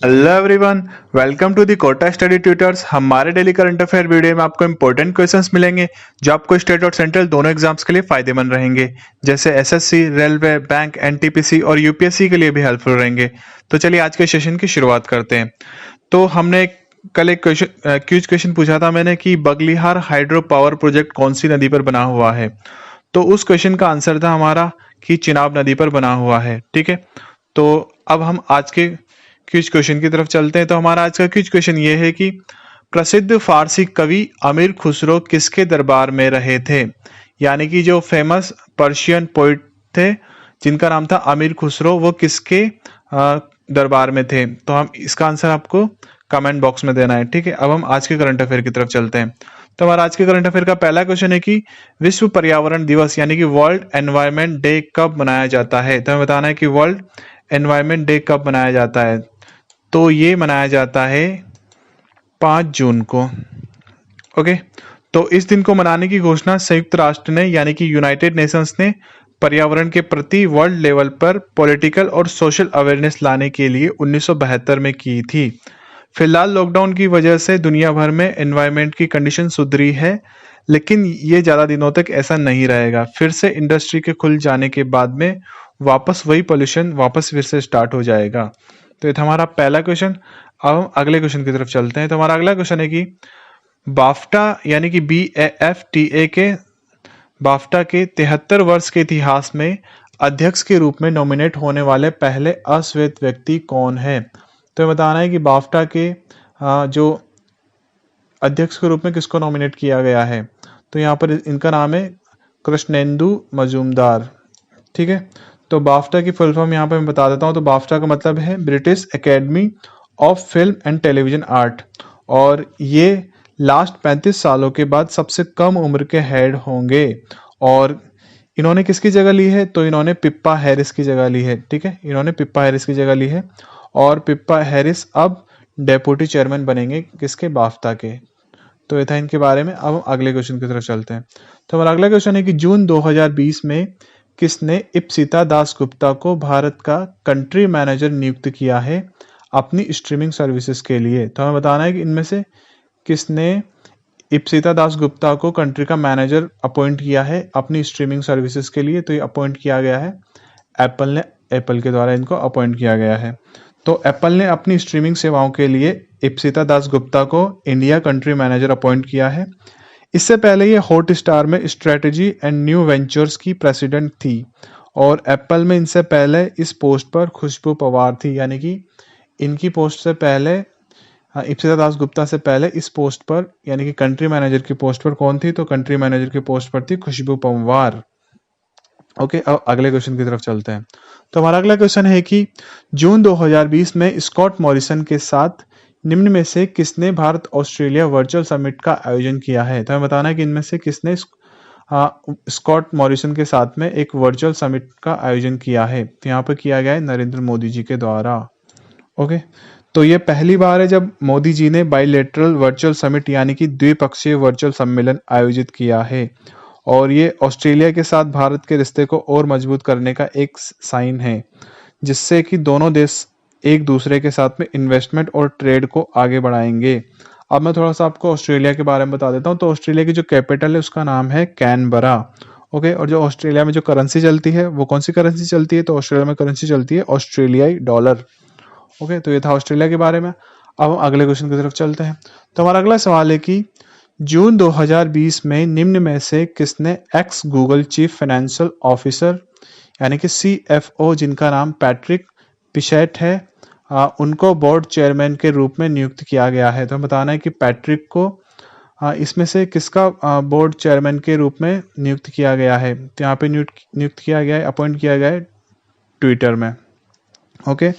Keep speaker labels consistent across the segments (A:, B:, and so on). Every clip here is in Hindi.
A: Hello everyone, welcome to the Kota study tutors. हमारे डेली करंट अफेयर वीडियो में आपको इंपॉर्टेंट क्वेश्चंस मिलेंगे जो आपको स्टेट और सेंट्रल दोनों एग्जाम्स के लिए फायदेमंद रहेंगे, जैसे एसएससी, रेलवे, बैंक, एनटीपीसी और यूपीएससी के लिए भी हेल्पफुल रहेंगे। तो चलिए आज के सेशन की शुरुआत करते हैं। तो हमने कल एक क्विज क्वेश्चन पूछा था मैंने कि बगलिहार हाइड्रो पावर प्रोजेक्ट कौन सी नदी पर बना हुआ है। तो उस क्वेश्चन का आंसर था हमारा कि चिनाब नदी पर बना हुआ है। ठीक है, तो अब हम आज के क्विज क्वेश्चन की तरफ चलते हैं। तो हमारा आज का क्विज क्वेश्चन ये है कि प्रसिद्ध फारसी कवि अमीर खुसरो किसके दरबार में रहे थे। यानी कि जो फेमस पर्शियन पोइट थे जिनका नाम था अमीर खुसरो, वो किसके दरबार में थे। तो हम इसका आंसर आपको कमेंट बॉक्स में देना है। ठीक है, अब हम आज के करंट अफेयर की तरफ चलते हैं। तो हमारा आज के करंट अफेयर का पहला क्वेश्चन है कि विश्व पर्यावरण दिवस यानी कि वर्ल्ड एनवायरनमेंट डे कब मनाया जाता है। तो हमें बताना है कि वर्ल्ड एनवायरनमेंट डे कब मनाया जाता है। तो ये मनाया जाता है 5 जून को। ओके, तो इस दिन को मनाने की घोषणा संयुक्त राष्ट्र ने यानी कि यूनाइटेड नेशंस ने पर्यावरण के प्रति वर्ल्ड लेवल पर पॉलिटिकल और सोशल अवेयरनेस लाने के लिए 1972 में की थी। फिलहाल लॉकडाउन की वजह से दुनिया भर में एनवायरनमेंट की कंडीशन सुधरी है, लेकिन ये ज़्यादा दिनों तक ऐसा नहीं रहेगा। फिर से इंडस्ट्री के खुल जाने के बाद में वापस वही पोल्यूशन वापस फिर से स्टार्ट हो जाएगा। तो ये था हमारा पहला क्वेश्चन। अब हम अगले क्वेश्चन की तरफ चलते हैं। तो हमारा अगला क्वेश्चन है कि बाफ्टा यानी कि बाफ्टा के 73 वर्ष के इतिहास में अध्यक्ष के रूप में नॉमिनेट होने वाले पहले अश्वेत व्यक्ति कौन है। तो ये बताना है कि बाफ्टा के जो अध्यक्ष के रूप में किसको नॉमिनेट किया गया है। तो यहाँ पर इनका नाम है कृष्णेंदु मजूमदार। ठीक है, तो बाफ्टा की फुल फॉर्म यहाँ पे मैं बता देता हूँ। तो बाफ्टा का मतलब है British academy of film and television art, और ये लास्ट 35 सालों के बाद सबसे कम उम्र के हेड होंगे। और इन्होंने किसकी जगह ली है। तो इन्होंने पिप्पा हैरिस की जगह ली है। ठीक है, इन्होंने पिप्पा हैरिस की जगह ली है, और पिप्पा हैरिस अब डेप्यूटी चेयरमैन बनेंगे किसके, बाफ्टा के। तो ये था इनके बारे में। अब हम अगले क्वेश्चन की तरफ चलते हैं। तो हमारा अगला क्वेश्चन है कि जून 2020 में किसने इप्सिता दासगुप्ता को भारत का कंट्री मैनेजर नियुक्त किया है अपनी स्ट्रीमिंग सर्विसेज के लिए। तो हमें बताना है कि इनमें से किसने इप्सिता दासगुप्ता को कंट्री का मैनेजर अपॉइंट किया है अपनी स्ट्रीमिंग सर्विसेज के लिए। तो ये अपॉइंट किया गया है एप्पल के द्वारा इनको अपॉइंट किया गया है। तो एप्पल ने अपनी स्ट्रीमिंग सेवाओं के लिए इप्सिता दासगुप्ता को इंडिया कंट्री मैनेजर अपॉइंट किया है। इससे पहले ये हॉटस्टार में स्ट्रेटजी एंड न्यू वेंचर्स की प्रेसिडेंट थी, और एप्पल में इनसे पहले इस पोस्ट पर खुशबू पवार थी। यानी कि इनकी पोस्ट से पहले, इप्सिता दासगुप्ता से पहले इस पोस्ट पर यानी कि कंट्री मैनेजर की पोस्ट पर कौन थी। तो कंट्री मैनेजर की पोस्ट पर थी खुशबू पवार। ओके, अब अगले क्वेश्चन की तरफ चलते हैं। तो हमारा अगला क्वेश्चन है कि जून 2020 में स्कॉट मॉरिसन के साथ निम्न में से किसने भारत ऑस्ट्रेलिया वर्चुअल समिट का आयोजन किया है। तो हमें बताना है कि इनमें से किसने स्कॉट मॉरिसन के साथ में एक वर्चुअल समिट का आयोजन किया है। तो यहाँ पर किया गया है नरेंद्र मोदी जी के द्वारा। ओके, तो ये पहली बार है जब मोदी जी ने बाइलेटरल वर्चुअल समिट यानी कि द्विपक्षीय वर्चुअल सम्मेलन आयोजित किया है, और ये ऑस्ट्रेलिया के साथ भारत के रिश्ते को और मजबूत करने का एक साइन है, जिससे कि दोनों देश एक दूसरे के साथ में इन्वेस्टमेंट और ट्रेड को आगे बढ़ाएंगे। अब मैं थोड़ा सा आपको ऑस्ट्रेलिया के बारे में बता देता हूँ। तो ऑस्ट्रेलिया की जो कैपिटल है उसका नाम है कैनबरा। ओके, और जो ऑस्ट्रेलिया में जो करेंसी चलती है वो कौन सी करेंसी चलती है। तो ऑस्ट्रेलिया में करेंसी चलती है ऑस्ट्रेलियाई डॉलर। ओके, तो ये था ऑस्ट्रेलिया के बारे में। अब हम अगले क्वेश्चन की तरफ चलते हैं। तो हमारा अगला सवाल है कि जून 2020 में निम्न में से किसने x Google chief financial officer यानी कि CFO जिनका नाम पैट्रिक पिचेट है, उनको बोर्ड चेयरमैन के रूप में नियुक्त किया गया है। तो हमें बताना है कि पैट्रिक को इसमें से किसका बोर्ड चेयरमैन के रूप में नियुक्त किया गया है। तो यहाँ पे नियुक्त किया गया है, अपॉइंट किया गया है ट्विटर में। ओके,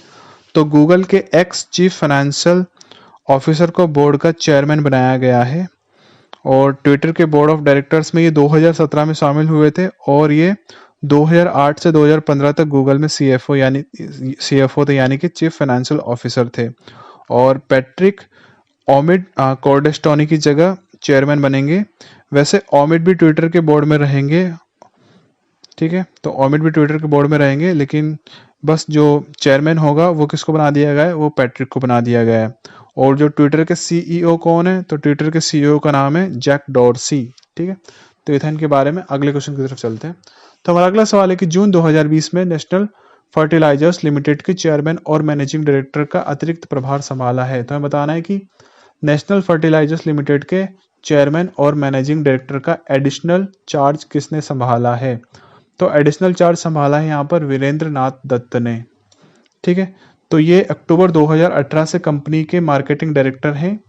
A: तो गूगल के एक्स चीफ फाइनेंशियल ऑफिसर को बोर्ड का चेयरमैन बनाया गया है, और ट्विटर के बोर्ड ऑफ डायरेक्टर्स में ये 2017 में शामिल हुए थे, और ये 2008 से 2015 तक गूगल में CFO थे यानी कि चीफ फाइनेंशियल ऑफिसर थे। और पैट्रिक ओमिड कॉर्डेस्टोनी की जगह चेयरमैन बनेंगे। वैसे ओमिड भी ट्विटर के बोर्ड में रहेंगे, ठीक है। तो अमित भी ट्विटर के बोर्ड में रहेंगे, लेकिन बस जो चेयरमैन होगा वो किसको बना दिया गया है, वो पैट्रिक को बना दिया गया है। और जो ट्विटर के सीईओ कौन है, तो ट्विटर के सीईओ का नाम है जैक डॉर्सी। ठीक है। तो ये था इनके बारे में। अगले क्वेश्चन की तरफ चलते हैं। तो हमारा अगला सवाल है कि जून 2020 में नेशनल फर्टिलाइजर्स लिमिटेड के चेयरमैन और मैनेजिंग डायरेक्टर का अतिरिक्त प्रभार संभाला है। तो हमें बताना है कि नेशनल फर्टिलाइजर्स लिमिटेड के चेयरमैन और मैनेजिंग डायरेक्टर का एडिशनल चार्ज किसने संभाला है। तो एडिशनल चार्ज संभाला है यहाँ पर वीरेंद्र नाथ दत्त ने। ठीक है। तो ये अक्टूबर 2018 से कंपनी के मार्केटिंग डायरेक्टर हैं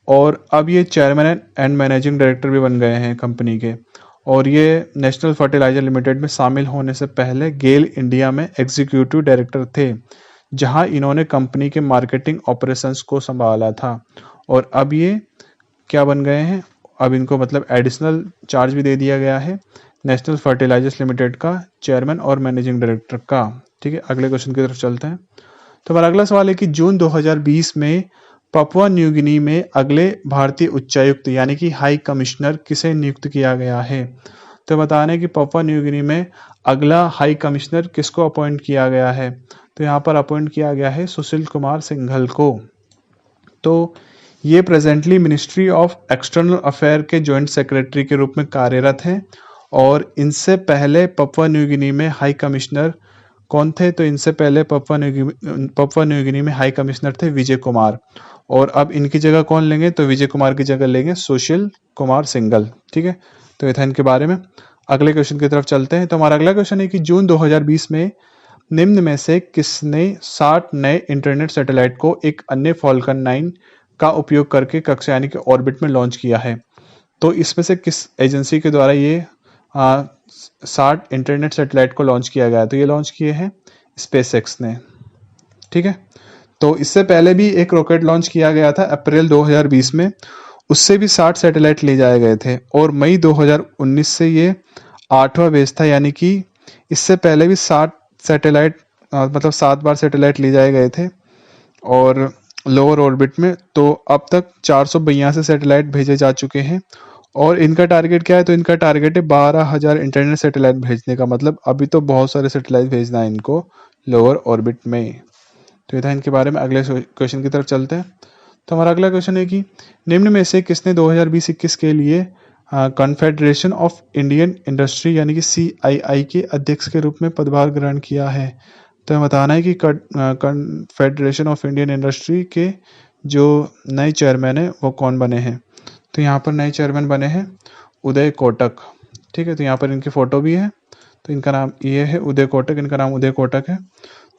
A: और अब ये चेयरमैन एंड मैनेजिंग डायरेक्टर भी बन गए हैं कंपनी के। और ये नेशनल फर्टिलाइजर लिमिटेड में शामिल होने से पहले गेल इंडिया में एग्जीक्यूटिव डायरेक्टर थे, जहां इन्होंने कंपनी के मार्केटिंग ऑपरेशंस को संभाला था। और अब ये क्या बन गए हैं, अब इनको मतलब एडिशनल चार्ज भी दे दिया गया है नेशनल फर्टिलाइजर्स लिमिटेड का चेयरमैन और मैनेजिंग डायरेक्टर का। ठीक है। अगले क्वेश्चन की तरफ चलते हैं। तो हमारा अगला सवाल है कि जून 2020 में पपुआ न्यू गिनी में अगले भारतीय उच्चायुक्त यानी कि हाई कमिश्नर किसे नियुक्त किया गया है। तो बताना है कि पपुआ न्यू गिनी में अगला हाई कमिश्नर किसको अपॉइंट किया गया है। तो यहाँ पर अपॉइंट किया गया है सुशील कुमार सिंघल को। तो ये presently ministry of external affair के जॉइंट सेक्रेटरी के रूप में कार्यरत हैं। और इनसे पहले पपुआ न्यू गिनी में हाई कमिश्नर कौन थे, तो इनसे पहले पपुआ न्यू गिनी में हाई कमिश्नर थे विजय कुमार। और अब इनकी जगह कौन लेंगे, तो विजय कुमार की जगह लेंगे सुशील कुमार सिंघल। ठीक है। तो ये था इनके बारे में। अगले क्वेश्चन की तरफ चलते हैं। तो हमारा अगला क्वेश्चन है कि जून 2020 में निम्न में से किसने 60 नए इंटरनेट सैटेलाइट को एक अन्य फॉल्कन 9 का उपयोग करके कक्षा यानी कि ऑर्बिट में लॉन्च किया है। तो इसमें से किस एजेंसी के द्वारा ये 60 इंटरनेट सैटेलाइट को लॉन्च किया गया। तो ये लॉन्च किए हैं स्पेसएक्स ने। ठीक है। तो इससे पहले भी एक रॉकेट लॉन्च किया गया था अप्रैल 2020 में, उससे भी 60 सैटेलाइट ले जाए गए थे। और मई 2019 से ये 8वां बेस था, यानी कि इससे पहले भी 60 सैटेलाइट मतलब 7 बार सैटेलाइट ले जाए गए थे और लोअर ऑर्बिट में। तो अब तक 482 सैटेलाइट भेजे जा चुके हैं। और इनका टारगेट क्या है, तो इनका टारगेट है 12,000 इंटरनेट सैटेलाइट भेजने का। मतलब अभी तो बहुत सारे सैटेलाइट भेजना है इनको लोअर ऑर्बिट में। तो ये था इनके बारे में। अगले क्वेश्चन की तरफ चलते हैं। तो हमारा अगला क्वेश्चन है कि निम्न में से किसने 2020-21 के लिए कॉन्फेडरेशन ऑफ इंडियन इंडस्ट्री यानी कि CII के अध्यक्ष के रूप में पदभार ग्रहण किया है। तो हमें बताना है कि कॉन्फेडरेशन ऑफ इंडियन इंडस्ट्री के जो नए चेयरमैन है वो कौन बने हैं। तो यहाँ पर नए चेयरमैन बने हैं उदय कोटक। ठीक है। तो यहाँ पर इनकी फोटो भी है। तो इनका नाम ये है उदय कोटक, इनका नाम उदय कोटक है।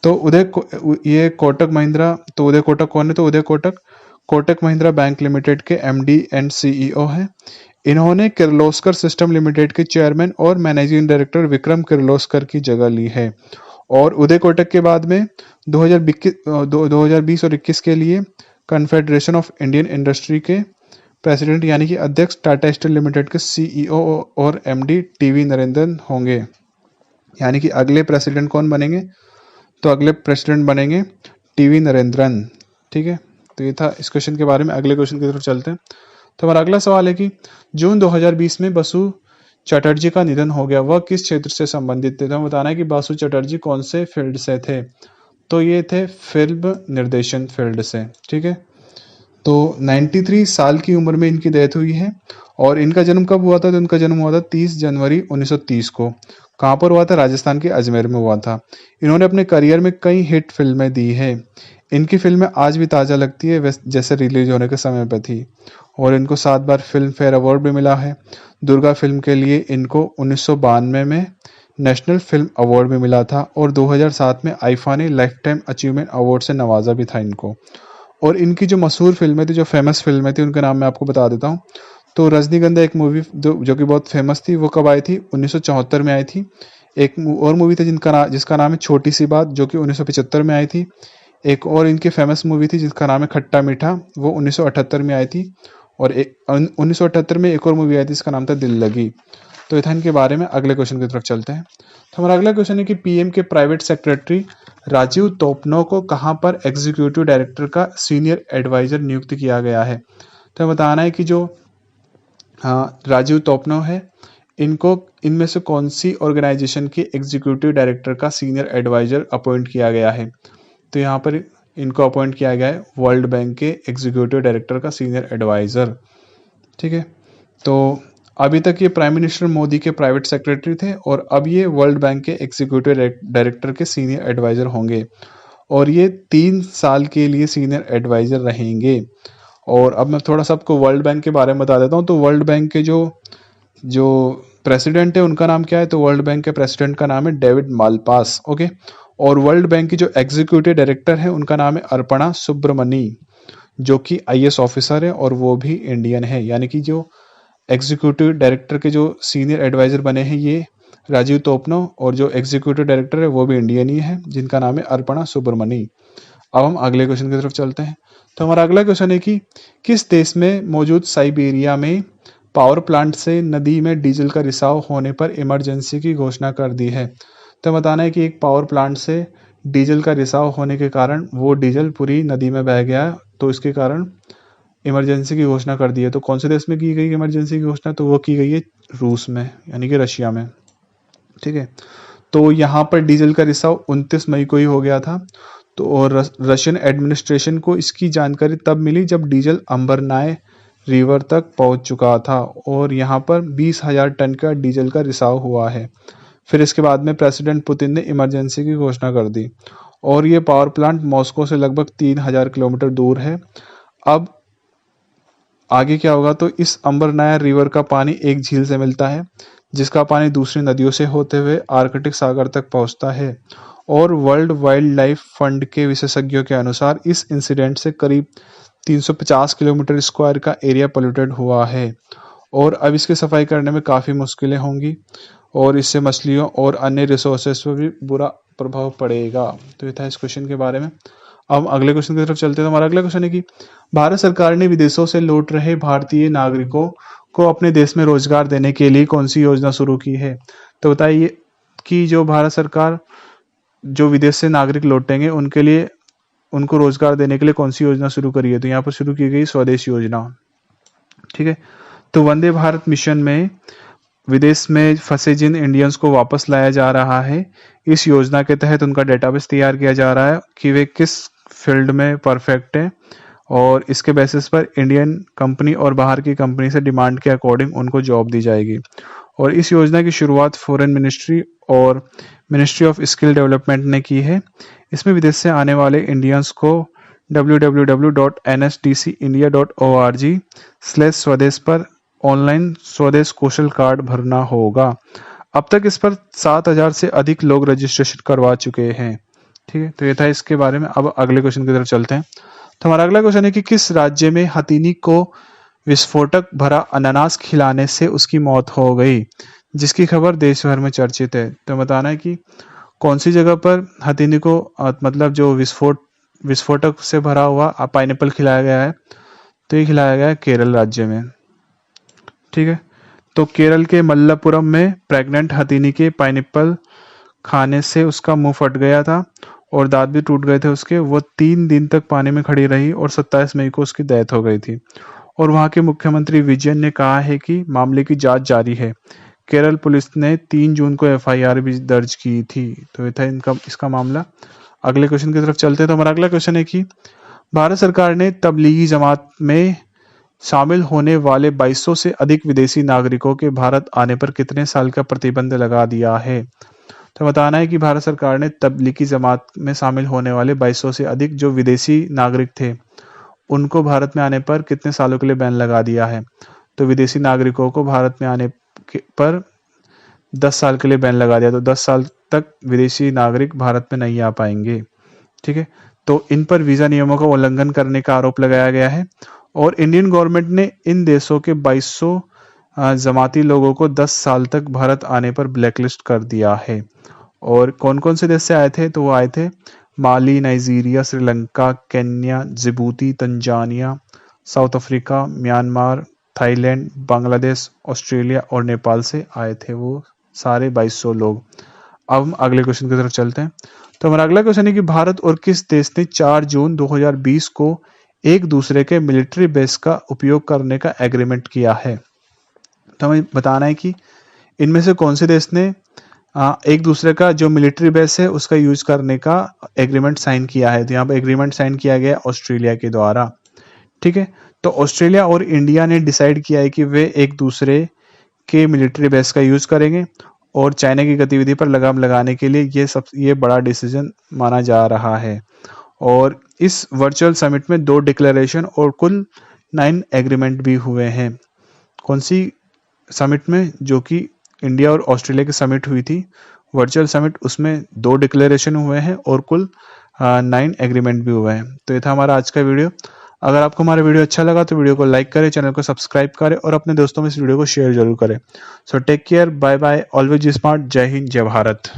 A: तो ये कोटक महिंद्रा, तो उदय कोटक कौन है, तो उदय कोटक कोटक महिंद्रा बैंक लिमिटेड के MD एंड CEO हैं। इन्होंने किर्लोस्कर सिस्टम लिमिटेड के चेयरमैन और मैनेजिंग डायरेक्टर विक्रम किर्लोस्कर की जगह ली है। और उदय कोटक के बाद में 2020 और 21 के लिए कॉन्फेडरेशन ऑफ इंडियन इंडस्ट्री के प्रेसिडेंट यानी कि अध्यक्ष टाटा स्टील लिमिटेड के CEO और MD TV नरेंद्रन होंगे। यानी कि अगले प्रेसिडेंट कौन बनेंगे, तो अगले प्रेसिडेंट बनेंगे TV नरेंद्रन। ठीक है। तो ये था इस क्वेश्चन के बारे में। अगले क्वेश्चन की तरफ चलते हैं। तो हमारा अगला सवाल है कि जून 2020 में बसु चटर्जी का निधन हो गया, वह किस क्षेत्र से संबंधित थे। तो हमें बताना है कि बसु चटर्जी कौन से फील्ड से थे। तो ये थे फिल्म निर्देशन फील्ड से। ठीक है। तो 93 साल की उम्र में इनकी डेथ हुई है। और इनका जन्म कब हुआ था, तो इनका जन्म हुआ था 30 जनवरी 1930 को। कहाँ पर हुआ था, राजस्थान के अजमेर में हुआ था। इन्होंने अपने करियर में कई हिट फिल्में दी है। इनकी फिल्में आज भी ताज़ा लगती है जैसे रिलीज होने के समय पर थी। और इनको 7 बार फिल्म फेयर अवार्ड भी मिला है। दुर्गा फिल्म के लिए इनको 1992 में नेशनल फिल्म अवार्ड भी मिला था। और 2007 में आईफा ने लाइफ टाइम अचीवमेंट अवार्ड से नवाजा भी था इनको। और इनकी जो मशहूर फिल्में थी, जो फेमस फिल्में थी, उनके नाम मैं आपको बता देता हूँ। तो रजनीगंधा एक मूवी जो कि बहुत फेमस थी, वो कब आई थी, 1974 में आई थी। एक और मूवी थी जिसका नाम है छोटी सी बात, जो कि 1975 में आई थी। एक और इनकी फेमस मूवी थी जिसका नाम है खट्टा मीठा, वो 1978 में आई थी। और 1978 में एक और मूवी आई थी जिसका नाम था दिल लगी। तो ये था इनके बारे में। अगले क्वेश्चन की तरफ चलते हैं। तो हमारा अगला क्वेश्चन है कि PM के प्राइवेट सेक्रेटरी राजीव तोपनो को कहां पर एग्जीक्यूटिव डायरेक्टर का सीनियर एडवाइजर नियुक्त किया गया है। तो बताना है कि जो राजीव तोपनो है, इनको इनमें से कौन सी ऑर्गेनाइजेशन के एग्जीक्यूटिव डायरेक्टर का सीनियर एडवाइजर अपॉइंट किया गया है? तो यहाँ पर इनको अपॉइंट किया गया है वर्ल्ड बैंक के एग्जीक्यूटिव डायरेक्टर का सीनियर एडवाइजर। ठीक है, तो अभी तक ये प्राइम मिनिस्टर मोदी के प्राइवेट सेक्रेटरी थे और अब ये वर्ल्ड बैंक के एग्जीक्यूटिव डायरेक्टर के सीनियर एडवाइजर होंगे और ये 3 साल के लिए सीनियर एडवाइजर रहेंगे। और अब मैं थोड़ा सा आपको वर्ल्ड बैंक के बारे में बता देता हूँ। तो वर्ल्ड बैंक के जो जो प्रेसिडेंट है उनका नाम क्या है? तो वर्ल्ड बैंक के प्रेसिडेंट का नाम है डेविड मालपास। ओके, और वर्ल्ड बैंक की जो एग्जीक्यूटिव डायरेक्टर है उनका नाम है अर्पणा सुब्रमणी, जो कि आईएएस ऑफिसर है और वो भी इंडियन है। यानी कि जो एग्जीक्यूटिव डायरेक्टर के जो सीनियर एडवाइजर बने हैं ये राजीव तोपनो, और जो एग्जीक्यूटिव डायरेक्टर है वो भी इंडियन ही है जिनका नाम है अर्पणा सुब्रमणी। अब हम अगले क्वेश्चन की तरफ चलते हैं। तो हमारा अगला क्वेश्चन है कि किस देश में मौजूद साइबेरिया में पावर प्लांट से नदी में डीजल का रिसाव होने पर इमरजेंसी की घोषणा कर दी है? तो बताना है कि एक पावर प्लांट से डीजल का रिसाव होने के कारण वो डीजल पूरी नदी में बह गया, तो इसके कारण इमरजेंसी की घोषणा कर दी है। तो कौन से देश में की गई इमरजेंसी की घोषणा? तो वो की गई है रूस में, यानी कि रशिया में। ठीक है, तो यहाँ पर डीजल का रिसाव 29 मई को ही हो गया था। तो और रशियन एडमिनिस्ट्रेशन को इसकी जानकारी तब मिली जब डीजल अंबरनाय रिवर तक पहुंच चुका था और यहाँ पर 20,000 टन का डीजल का रिसाव हुआ है। फिर इसके बाद में प्रेसिडेंट पुतिन ने इमरजेंसी की घोषणा कर दी और ये पावर प्लांट मॉस्को से लगभग 3,000 किलोमीटर दूर है। अब आगे क्या होगा? तो इस अंबरनाया रिवर का पानी एक झील से मिलता है जिसका पानी दूसरी नदियों से होते हुए आर्कटिक सागर तक पहुंचता है। और वर्ल्ड वाइल्ड लाइफ फंड के विशेषज्ञों के अनुसार इस इंसिडेंट से करीब 350 किलोमीटर स्क्वायर का एरिया पोल्यूटेड हुआ है और अब इसकी सफाई करने में काफ़ी मुश्किलें होंगी और इससे मछलियों और अन्य रिसोर्सेज पर भी बुरा प्रभाव पड़ेगा। तो ये था इस क्वेश्चन के बारे में। अब अगले क्वेश्चन की तरफ चलते हैं। तो हमारा अगला क्वेश्चन है कि भारत सरकार ने विदेशों से लौट रहे भारतीय नागरिकों को अपने देश में रोजगार देने के लिए कौन सी योजना शुरू की है? तो बताइए कि जो भारत सरकार जो विदेश से नागरिक लौटेंगे उनके लिए उनको रोजगार देने के लिए कौन सी योजना शुरू करी है? तो यहाँ पर शुरू की गई स्वदेश योजना। ठीक है, तो वंदे भारत मिशन में विदेश में फंसे जिन इंडियंस को वापस लाया जा रहा है, इस योजना के तहत उनका डेटाबेस तैयार किया जा रहा है कि वे किस फील्ड में परफेक्ट है और इसके बेसिस पर इंडियन कंपनी और बाहर की कंपनी से डिमांड के अकॉर्डिंग उनको जॉब दी जाएगी। और इस योजना की शुरुआत फॉरेन मिनिस्ट्री और मिनिस्ट्री ऑफ स्किल डेवलपमेंट ने की है। इसमें विदेश से आने वाले इंडियंस को www.nsdcindia.org/स्वदेश पर ऑनलाइन स्वदेश कौशल कार्ड भरना होगा। अब तक इस पर 7,000 से अधिक लोग रजिस्ट्रेशन करवा चुके हैं। ठीक है, तो ये था इसके बारे में। अब अगले क्वेश्चन की तरफ चलते हैं। तो हमारा अगला क्वेश्चन है कि किस राज्य में हथीनी को विस्फोटक भरा अनानास खिलाने से उसकी मौत हो गई, जिसकी खबर देश भर में चर्चित है? तो बताना है कि कौन सी जगह पर हथीनी को मतलब जो विस्फोटक से भरा हुआ पाइनएप्पल खिलाया गया है? तो ये खिलाया गया है केरल राज्य में। ठीक है, तो केरल के मल्लापुरम में प्रेग्नेंट हथीनी के पाइनएप्पल खाने से उसका मुंह फट गया था और दांत भी टूट गए थे उसके। वो 3 दिन तक पानी में खड़ी रही और 27 मई को उसकी डेथ हो गई थी। और वहां के मुख्यमंत्री विजयन ने कहा है कि मामले की जांच जारी है। केरल पुलिस ने 3 जून को एफआईआर भी दर्ज की थी। तो ये था इसका मामला। अगले क्वेश्चन की तरफ चलते हैं। तो हमारा अगला क्वेश्चन है कि भारत सरकार ने तबलीगी जमात में शामिल होने वाले 2200 से अधिक विदेशी नागरिकों के भारत आने पर कितने साल का प्रतिबंध लगा दिया है? तो बताना है कि भारत सरकार ने तबलीगी जमात में शामिल होने वाले 2200 से अधिक जो विदेशी नागरिक थे उनको भारत में आने पर कितने सालों के लिए बैन लगा दिया है? तो विदेशी नागरिकों को भारत में आने पर 10 साल के लिए बैन लगा दिया। तो 10 साल तक विदेशी नागरिक भारत में नहीं आ पाएंगे। ठीक है, तो इन पर वीजा नियमों का उल्लंघन करने का आरोप लगाया गया है और इंडियन गवर्नमेंट ने इन देशों के 2200 जमाती लोगों को 10 साल तक भारत आने पर ब्लैकलिस्ट कर दिया है। और कौन कौन से देश से आए थे? तो वो आए थे Mali, Nigeria, Sri Lanka, Kenya, Djibouti, Tanzania, South Africa, Myanmar, Thailand, Bangladesh, Australia और नेपाल से आए थे वो सारे 2200 लोग। अब हम अगले क्वेश्चन की तरफ चलते हैं। तो हमारा अगला क्वेश्चन है कि भारत और किस देश ने 4 जून 2020 को एक दूसरे के मिलिट्री बेस का उपयोग करने का एग्रीमेंट किया है? तो हमें बताना है कि इनमें से कौन से देश ने एक दूसरे का जो मिलिट्री बेस है उसका यूज करने का एग्रीमेंट साइन किया है? तो यहाँ पर एग्रीमेंट साइन किया गया ऑस्ट्रेलिया के द्वारा। ठीक है, तो ऑस्ट्रेलिया और इंडिया ने डिसाइड किया है कि वे एक दूसरे के मिलिट्री बेस का यूज करेंगे और चाइना की गतिविधि पर लगाम लगाने के लिए ये बड़ा डिसीजन माना जा रहा है। और इस वर्चुअल समिट में 2 डिक्लेरेशन और कुल 9 एग्रीमेंट भी हुए हैं। कौन सी समिट में? जो कि इंडिया और ऑस्ट्रेलिया की समिट हुई थी, वर्चुअल समिट, उसमें 2 डिक्लेरेशन हुए हैं और कुल 9 एग्रीमेंट भी हुए हैं। तो ये था हमारा आज का वीडियो। अगर आपको हमारा वीडियो अच्छा लगा तो वीडियो को लाइक करें, चैनल को सब्सक्राइब करें और अपने दोस्तों में इस वीडियो को शेयर जरूर करें। So take care, bye bye, always smart, जय हिंद, जय भारत।